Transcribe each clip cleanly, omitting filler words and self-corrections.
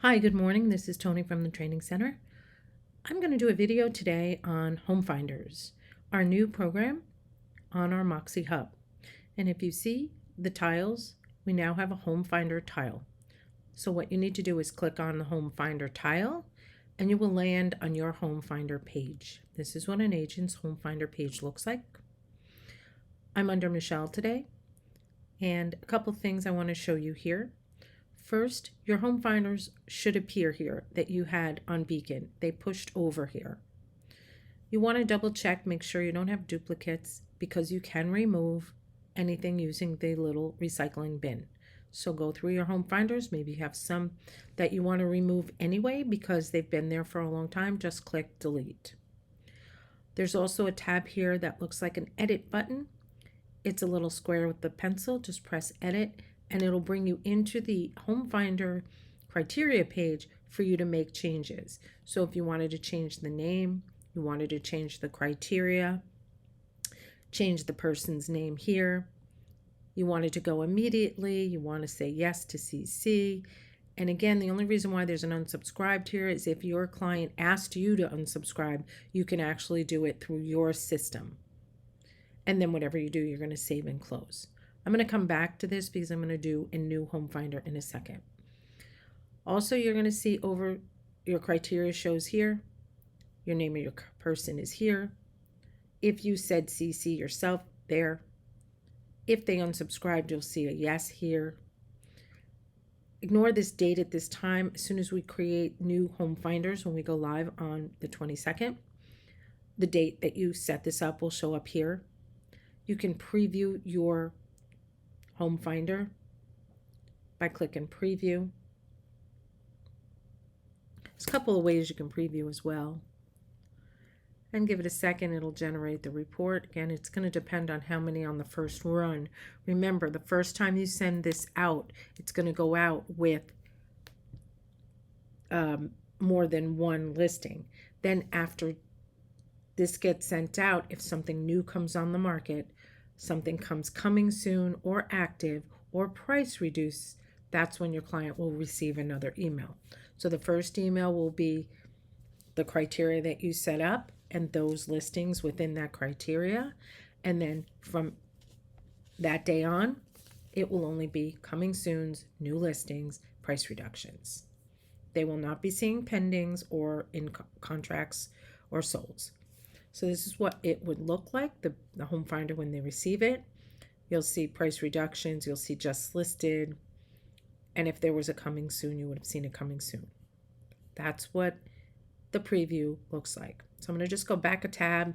Hi, good morning. This is Tony from the Training Center. I'm going to do a video today on HomeFinders, our new program on our Moxie Hub. And if you see the tiles, we now have a HomeFinder tile. So what you need to do is click on the HomeFinder tile and you will land on your HomeFinder page. This is what an agent's HomeFinder page looks like. I'm under Michelle today, and a couple things I want to show you here. First, your home finders should appear here that you had on Beacon. They pushed over here. You want to double check, make sure you don't have duplicates, because you can remove anything using the little recycling bin. So go through your home finders. Maybe you have some that you want to remove anyway because they've been there for a long time. Just click delete. There's also a tab here that looks like an edit button. It's a little square with the pencil. Just press edit and it'll bring you into the HomeFinder criteria page for you to make changes. So if you wanted to change the name, you wanted to change the criteria, change the person's name here, you wanted to go immediately, you want to say yes to CC. And again, the only reason why there's an unsubscribed here is if your client asked you to unsubscribe, you can actually do it through your system. And then whatever you do, you're going to save and close. I'm going to come back to this because I'm going to do a new HomeFinder in a second. Also, you're going to see over your criteria shows here. Your name of your person is here. If you said CC yourself, there. If they unsubscribed, you'll see a yes here. Ignore this date at this time. As soon as we create new HomeFinders, when we go live on the 22nd, the date that you set this up will show up here. You can preview your HomeFinder by clicking preview. There's a couple of ways you can preview as well. And give it a second, it'll generate the report. Again, it's going to depend on how many on the first run. Remember, the first time you send this out, it's going to go out with more than one listing. Then after this gets sent out, if something new comes on the market, something comes coming soon or active or price reduced, that's when your client will receive another email. So the first email will be the criteria that you set up and those listings within that criteria. And then from that day on, it will only be coming soon's, new listings, price reductions. They will not be seeing pendings or in contracts or solds. So this is what it would look like, the HomeFinder when they receive it. You'll see price reductions, you'll see just listed, and if there was a coming soon, you would have seen it coming soon. That's what the preview looks like. So I'm going to just go back a tab.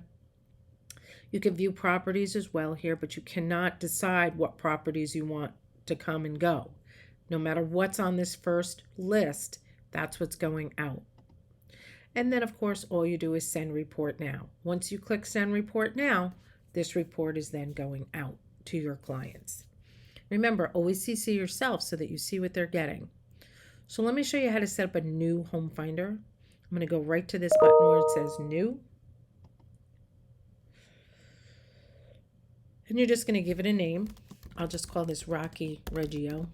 You can view properties as well here, but you cannot decide what properties you want to come and go. No matter what's on this first list, that's what's going out. And then, of course, all you do is send report now. Once you click send report now, this report is then going out to your clients. Remember, always CC yourself so that you see what they're getting. So let me show you how to set up a new HomeFinder. I'm going to go right to this button where it says new. And you're just going to give it a name. I'll just call this Rocky Reggio.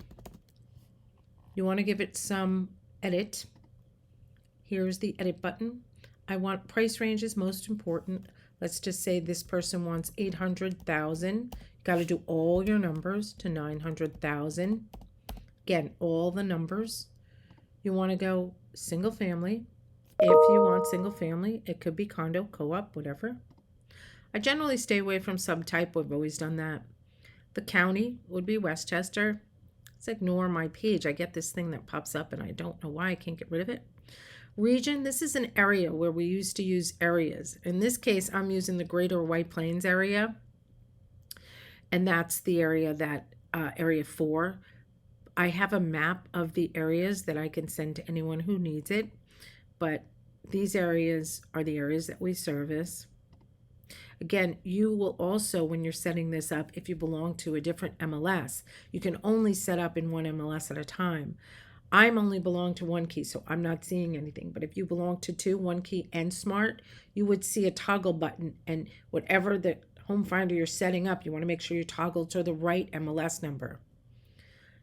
You want to give it some edit. Here's the edit button. I want price range is most important. Let's just say this person wants 800,000. You got to do all your numbers to 900,000. Again, all the numbers. You want to go single family. If you want single family, it could be condo, co-op, whatever. I generally stay away from subtype. We've always done that. The county would be Westchester. Let's ignore my page. I get this thing that pops up and I don't know why I can't get rid of it. Region, this is an area where we used to use areas. In this case, I'm using the Greater White Plains area. And that's the area that, area 4. I have a map of the areas that I can send to anyone who needs it. But these areas are the areas that we service. Again, you will also, when you're setting this up, if you belong to a different MLS, you can only set up in one MLS at a time. I'm only belong to one key, so I'm not seeing anything. But if you belong to 2, one key and smart, you would see a toggle button. And whatever the HomeFinder you're setting up, you want to make sure you toggle to the right MLS number.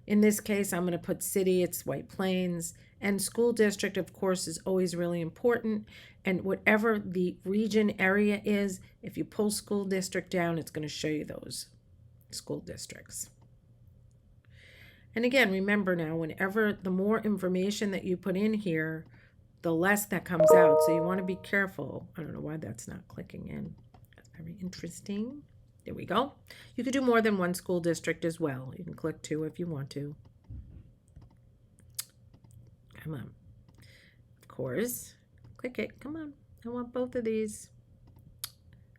In this case, I'm going to put city, it's White Plains. And school district, of course, is always really important. And whatever the region area is, if you pull school district down, it's going to show you those school districts. And again, remember now, whenever the more information that you put in here, the less that comes out. So you want to be careful. I don't know why that's not clicking in. That's very interesting. There we go. You could do more than one school district as well. You can click 2 if you want to. Come on. Of course. Click it. Come on. I want both of these.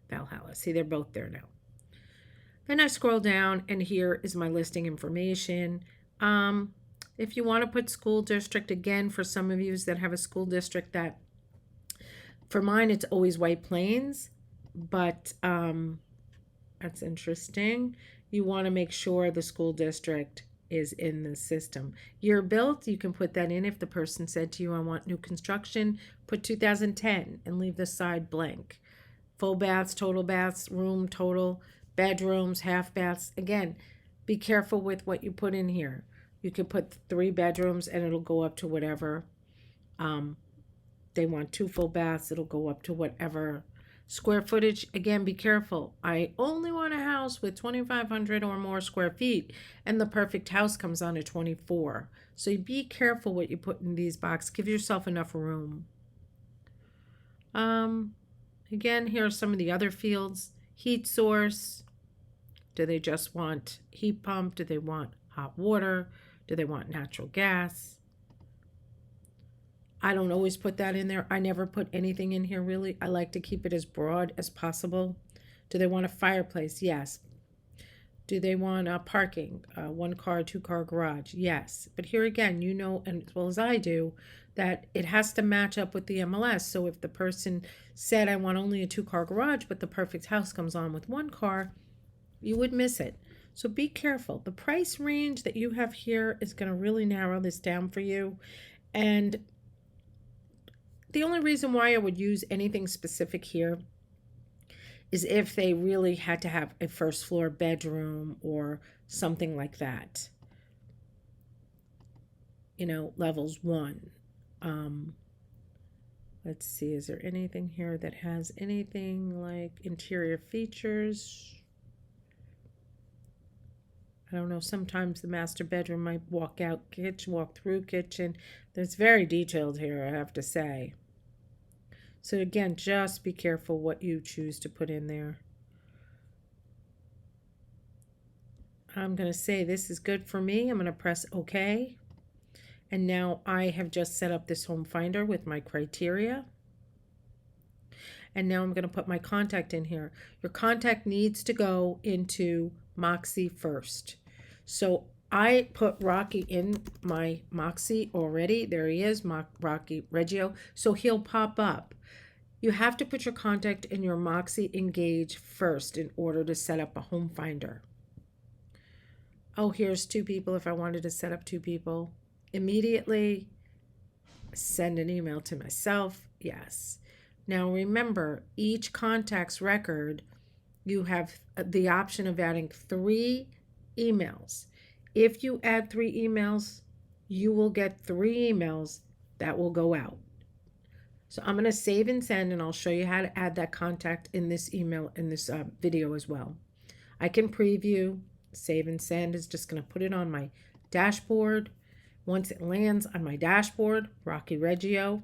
Valhalla. See, they're both there now. Then I scroll down, and here is my listing information. If you want to put school district, again, for some of you that have a school district that, for mine, it's always White Plains, but that's interesting. You want to make sure the school district is in the system. Year built, you can put that in. If the person said to you, I want new construction, put 2010 and leave the side blank. Full baths, total baths, room total, bedrooms, half baths. Again, be careful with what you put in here. You could put 3 bedrooms and it'll go up to whatever. They want 2 full baths, it'll go up to whatever. Square footage, again, be careful. I only want a house with 2,500 or more square feet, and the perfect house comes on at 24. So be careful what you put in these boxes. Give yourself enough room. Again, here are some of the other fields. Heat source. Do they just want heat pump? Do they want hot water? Do they want natural gas? I don't always put that in there. I never put anything in here, really. I like to keep it as broad as possible. Do they want a fireplace? Yes. Do they want parking? 1 car, 2 car garage? Yes. But here again, you know, and as well as I do, that it has to match up with the MLS. So if the person said, I want only a 2 car garage, but the perfect house comes on with 1 car, you would miss it. So be careful. The price range that you have here is going to really narrow this down for you. And the only reason why I would use anything specific here is if they really had to have a first floor bedroom or something like that. You know, levels 1. Let's see, is there anything here that has anything like interior features? I don't know, sometimes the master bedroom might walk through kitchen. It's very detailed here, I have to say. So again, just be careful what you choose to put in there. I'm going to say this is good for me. I'm going to press OK. And now I have just set up this HomeFinder with my criteria. And now I'm going to put my contact in here. Your contact needs to go into Moxie first. So I put Rocky in my Moxie already. There he is, Rocky Reggio. So he'll pop up. You have to put your contact in your Moxie Engage first in order to set up a HomeFinder. Oh, here's 2 people if I wanted to set up 2 people. Immediately send an email to myself. Yes. Now remember, each contact's record, you have the option of adding 3 emails. If you add 3 emails, you will get 3 emails that will go out. So I'm going to save and send, and I'll show you how to add that contact in this email, in this video as well. I can preview. Save and send is just going to put it on my dashboard. Once it lands on my dashboard, Rocky Reggio,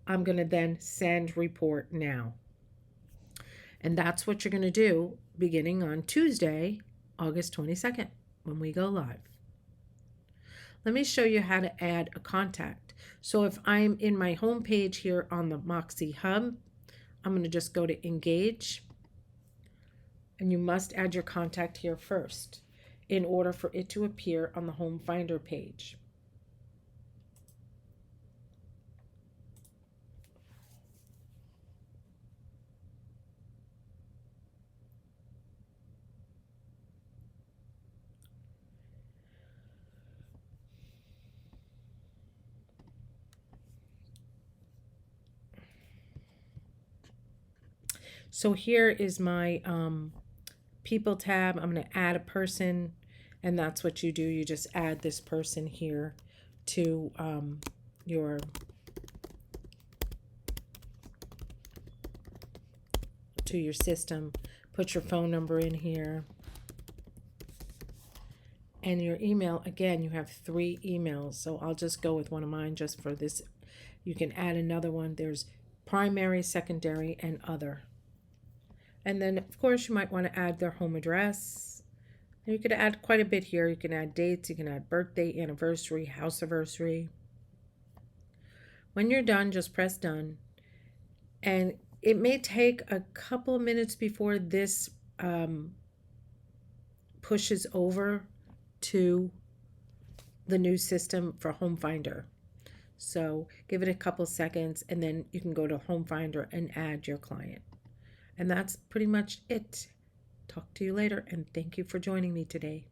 I'm going to then send report now. And that's what you're going to do beginning on Tuesday, August 22nd, when we go live. Let me show you how to add a contact. So if I'm in my home page here on the Moxie Hub, I'm going to just go to Engage. And you must add your contact here first in order for it to appear on the HomeFinder page. So here is my people tab. I'm going to add a person, And that's what you do. You just add this person here to your system. Put your phone number in here. And your email, again, you have 3 emails. So I'll just go with one of mine just for this. You can add another one. There's primary, secondary, and other. And then, of course, you might want to add their home address. And you could add quite a bit here. You can add dates. You can add birthday, anniversary, house anniversary. When you're done, just press done. And it may take a couple of minutes before this pushes over to the new system for HomeFinder. So give it a couple seconds and then you can go to HomeFinder and add your client. And that's pretty much it. Talk to you later and thank you for joining me today.